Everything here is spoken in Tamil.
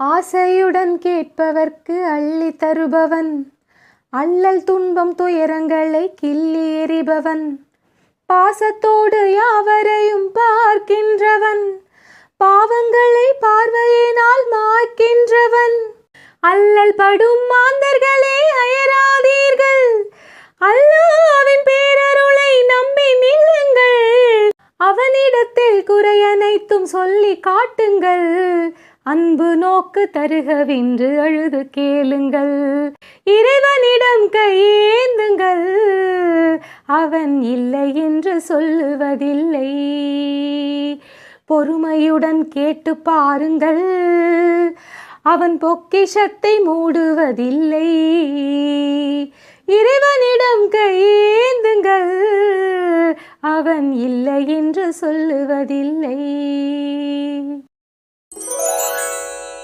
ஆசையுடன் கேட்பவர்க்கு அள்ளி தருபவன், அல்லல் துன்பம் துயரங்களை கிள்ளி எறிபவன், பாசத்தோடு யாவரையும் பார்க்கின்றவன், பாவங்களை பார்வையினால் மாய்க்கின்றவன். அல்லல் படும் மாந்தர்களே அயராதீர்கள், அல்லாஹ்வின் பேரருளை நம்பி நில்லுங்கள். அவனிடத்தில் குறையனைத்தும் சொல்லி காட்டுங்கள், அன்பு நோக்கு தருகவென்று அழுது கேளுங்கள். இறைவனிடம் கையேந்துங்கள், அவன் இல்லை என்று சொல்லுவதில்லை. பொறுமையுடன் கேட்டு பாருங்கள், அவன் பொக்கிஷத்தை மூடுவதில்லை. இறைவனிடம் கையேந்துங்கள், அவன் இல்லை என்று சொல்லுவதில்லை.